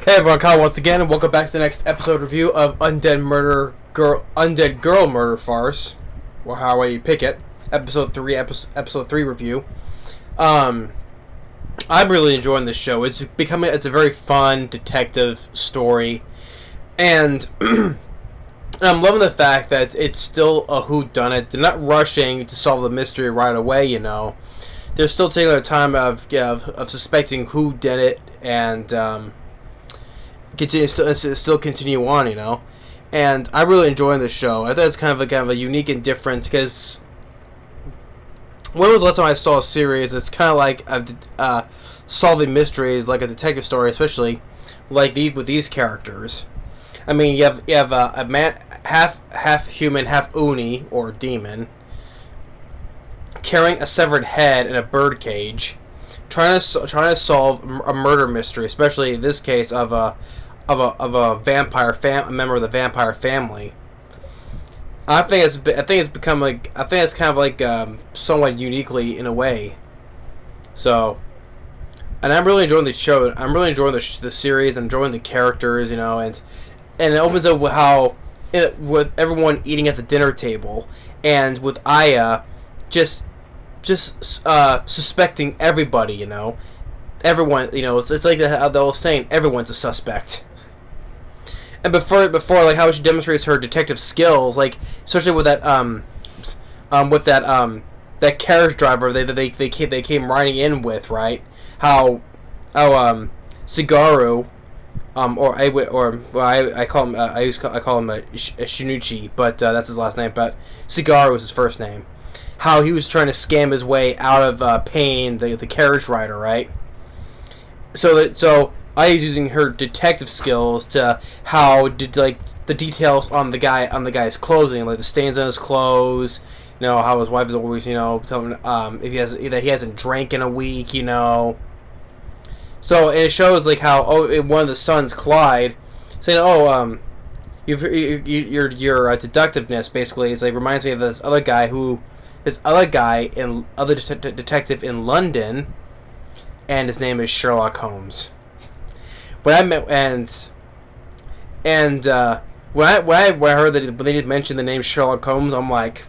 Hey everyone, Kyle once again, and welcome back to the next episode review of Undead Girl Murder Farce, or however you pick it. Episode 3 review. I'm really enjoying this show. It's a very fun detective story, and I'm loving the fact that it's still a whodunit. They're not rushing to solve the mystery right away. They're still taking their time of suspecting who did it and still continue on, and I'm really enjoying the show. I thought it's kind of a unique and different, because when was the last time I saw a series that's kind of like solving mysteries, like a detective story, especially like with these characters. I mean, you have a man half human, half Uni or demon, carrying a severed head in a bird cage, trying to solve a murder mystery, especially in this case of a vampire a member of the vampire family. I think it's kind of like somewhat uniquely in a way. So, and I'm really enjoying the show. I'm really enjoying the series. I'm enjoying the characters, and it opens up with everyone eating at the dinner table, and with Aya just suspecting everybody. Everyone. It's like the old saying, everyone's a suspect. And before, like how she demonstrates her detective skills, like especially with that that carriage driver they came riding in with, right? How Sigaru, I call him Shinichi, but that's his last name. But Sigaru was his first name. How he was trying to scam his way out of paying the carriage rider, right? So Aya's using her detective skills to the details on the guy's clothing, like the stains on his clothes. How his wife is always telling him if he hasn't drank in a week. So and it shows like how one of the sons, Clyde, saying your deductiveness basically is like reminds me of this other guy detective in London, and his name is Sherlock Holmes. When I met when I heard that when they just mentioned the name Sherlock Holmes, I'm like,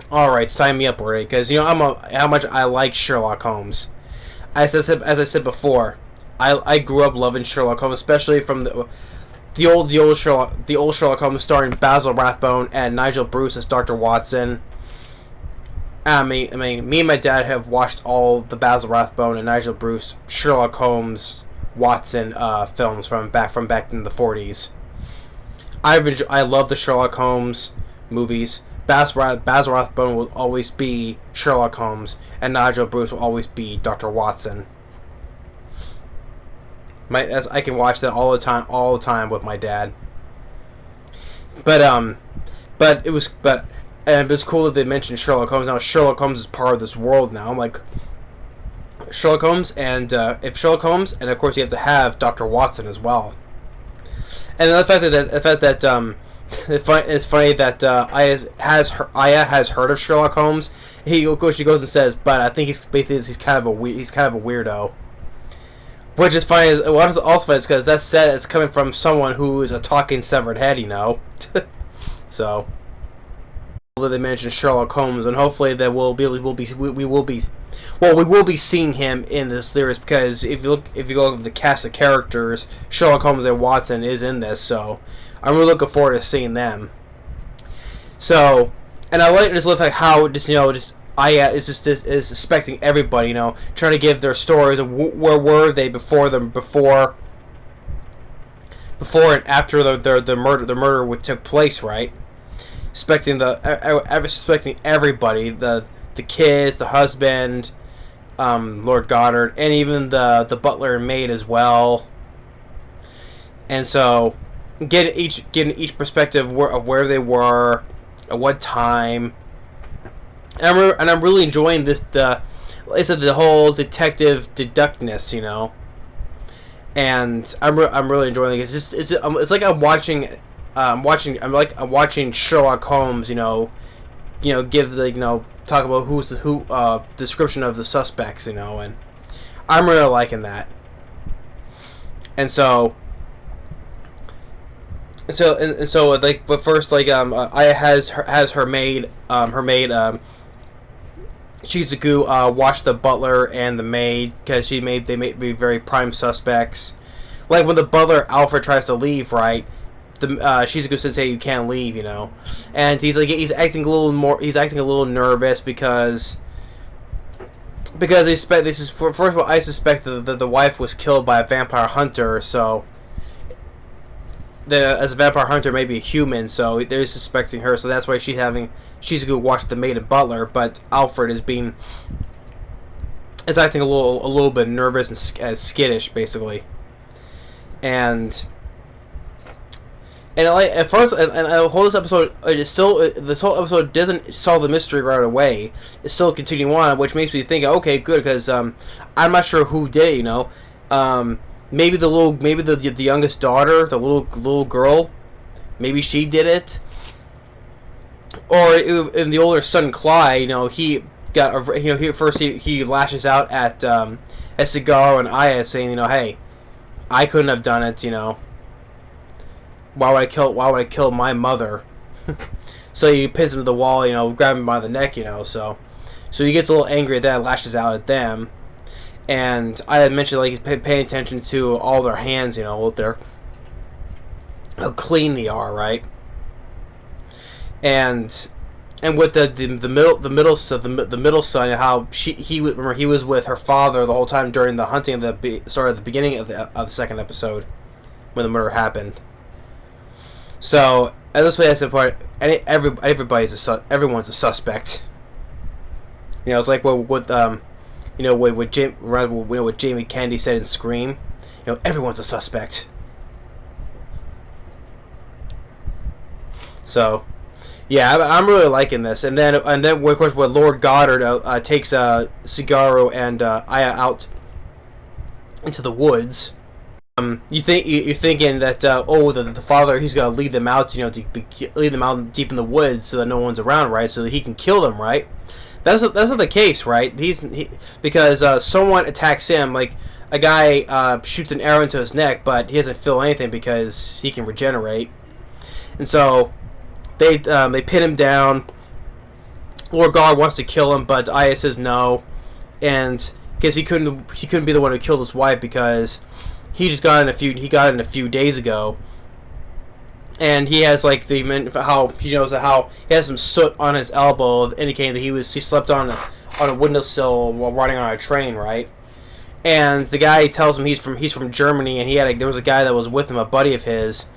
all right, sign me up already, because how much I like Sherlock Holmes. As I said before, I grew up loving Sherlock Holmes, especially from the old Sherlock Holmes starring Basil Rathbone and Nigel Bruce as Dr. Watson. I mean, me and my dad have watched all the Basil Rathbone and Nigel Bruce Sherlock Holmes Watson films from back in the 40s. I love the Sherlock Holmes movies. Basil Rathbone will always be Sherlock Holmes, and Nigel Bruce will always be Dr. Watson. I can watch that all the time with my dad. But it was cool that they mentioned Sherlock Holmes. Now Sherlock Holmes is part of this world now. I'm like, Sherlock Holmes, and if Sherlock Holmes, and of course you have to have Dr. Watson as well. And the fact that it's funny that Aya has heard of Sherlock Holmes. She goes and says, but I think he's kind of a weirdo. Which is funny. What is also funny is because that's said it's coming from someone who is a talking severed head, So they mentioned Sherlock Holmes, and hopefully that we will be seeing him in this series, because if you look at the cast of characters, Sherlock Holmes and Watson is in this, so I'm really looking forward to seeing them. So, and I like how Aya is suspecting everybody, trying to give their stories of where were they before and after the murder took place, right? Suspecting everybody, the kids, the husband, Lord Goddard, and even the butler and maid as well. And so, getting each perspective of where they were, at what time, and I'm really enjoying this the whole detective deductness, and I'm really enjoying it. It's like I'm watching Sherlock Holmes, give the talk about who description of the suspects, and I'm really liking that. And so like, but first, like, Aya has her maid, Shizuku, watch the butler and the maid, because they may be very prime suspects. Like when the butler Alfred tries to leave, right? The Shizuku says, "Hey, you can't leave," and he's acting a little nervous because first of all, I suspect that the wife was killed by a vampire hunter, so as a vampire hunter, maybe a human, so they're suspecting her, so that's why Shizuku watch the maid and butler, but Alfred is acting a little bit nervous and skittish, basically. And like at first, and the whole this episode, this whole episode doesn't solve the mystery right away. It's still continuing on, which makes me think, okay, good, because I'm not sure who did it. Maybe the youngest daughter, the little girl, maybe she did it, or in the older son Clyde, he lashes out at Cigarro and Aya, saying, hey, I couldn't have done it, Why would I kill my mother? So he pins him to the wall, grab him by the neck, so he gets a little angry at that, lashes out at them. And I had mentioned, like, he's paying attention to all their hands, with how clean they are, right? And with the middle son, how he was with her father the whole time during the hunting at the beginning of the second episode when the murder happened. So at this way, I said, everyone's a suspect. It's like what Jamie Kennedy said in Scream. Everyone's a suspect. So, yeah, I'm really liking this. And then of course, when Lord Goddard takes Cigarro and Aya out into the woods. You're thinking that the father, he's gonna lead them out, lead them out deep in the woods so that no one's around, right? So that he can kill them, right? That's not the case, right? Because someone attacks him, like a guy shoots an arrow into his neck, but he doesn't feel anything because he can regenerate, and so they pin him down. Lord God wants to kill him, but Aya says no, and because he couldn't be the one who killed his wife because he got in a few days ago. And he has like how he has some soot on his elbow, indicating that he slept on a windowsill while riding on a train, right? And the guy tells him he's from Germany, and there was a guy that was with him, a buddy of his,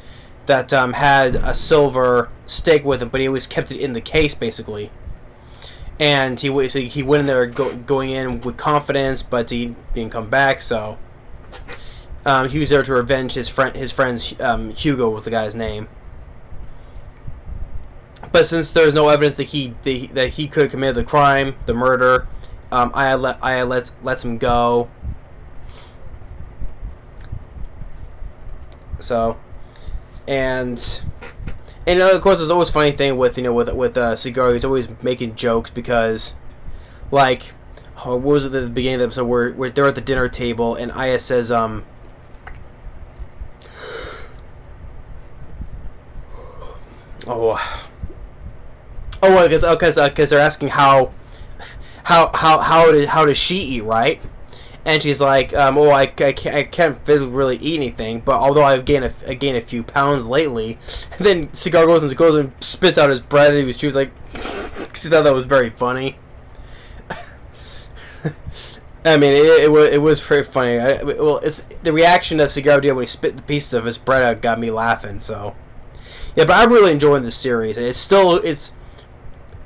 that had a silver stake with him, but he always kept it in the case, basically. And he went in there going in with confidence, but he didn't come back, so. He was there to revenge his friend's Hugo was the guy's name. But since there's no evidence that he could have committed the crime, the murder, Aya lets him go. So, and of course, there's always a funny thing with Cigarro. He's always making jokes because, like, what was it at the beginning of the episode where they're at the dinner table and Aya says because they're asking how does she eat, right? And she's like, I can't physically really eat anything, but although I've gained a few pounds lately. And then Cigar goes and spits out his bread, and she was like, she thought that was very funny. I mean, it was very funny. It's the reaction that Cigar did when he spit the pieces of his bread out got me laughing. So, yeah, but I'm really enjoying this series. It's still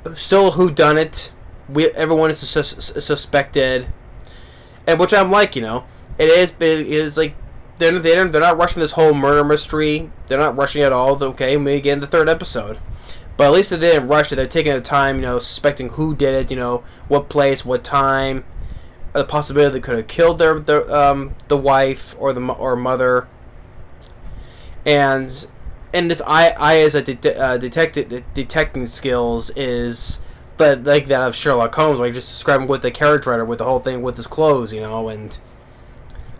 whodunit. Everyone is suspected, and which I'm like, it is like they're not rushing this whole murder mystery. They're not rushing at all. Okay, maybe get in the third episode, but at least they didn't rush it. They're taking the time, suspecting who did it, what place, what time, the possibility they could have killed the wife or mother, and this Aya's detecting skills is. But like that of Sherlock Holmes, where you just describe him with the carriage rider, with the whole thing with his clothes, and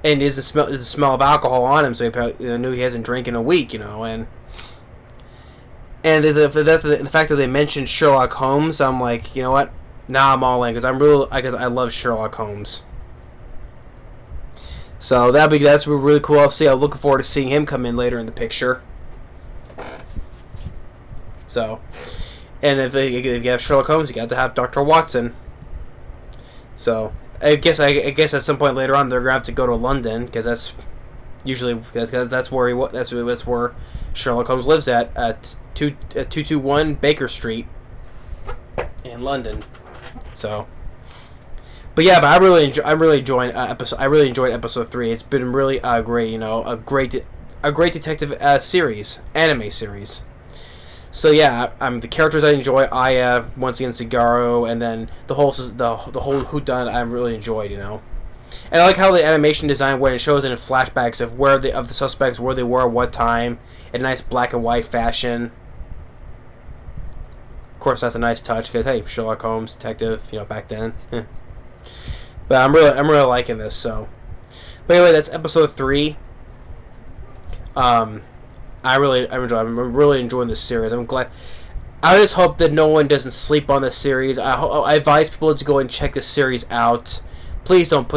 and he doesn't smell, there's a smell of alcohol on him, so he probably, knew he hasn't drank in a week, and the fact that they mentioned Sherlock Holmes, I'm like, you know what? Now I'm all in because I love Sherlock Holmes. So that's really cool. I'm looking forward to seeing him come in later in the picture. So, and if you have Sherlock Holmes, you got to have Dr. Watson. So I guess at some point later on they're gonna have to go to London because that's where Sherlock Holmes lives at 221 Baker Street in London. So, but I really enjoyed episode 3. It's been really great. A great detective series, anime series. So yeah, the characters I enjoy, Aya, once again Cigaro, and then the whole whodunit I really enjoyed, And I like how the animation design, when it shows in flashbacks of the suspects, where they were, what time, in a nice black and white fashion. Of course, that's a nice touch because hey, Sherlock Holmes, detective, back then. But I'm really liking this. So, but anyway, that's episode 3. I'm really enjoying this series. I'm glad. I just hope that no one doesn't sleep on this series. I advise people to go and check this series out. Please don't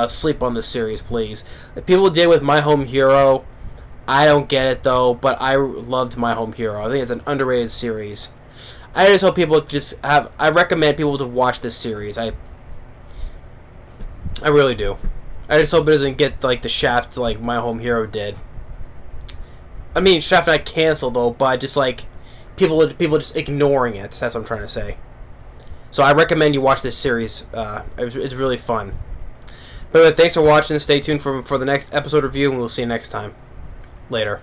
sleep on this series, please. Like people did with My Home Hero. I don't get it though, but I loved My Home Hero. I think it's an underrated series. I just hope people I recommend people to watch this series. I really do. I just hope it doesn't get like the shaft like My Home Hero did. I mean, Shaft not canceled though, but just like people just ignoring it. That's what I'm trying to say. So I recommend you watch this series. It's really fun. But thanks for watching. Stay tuned for the next episode review, and we'll see you next time. Later.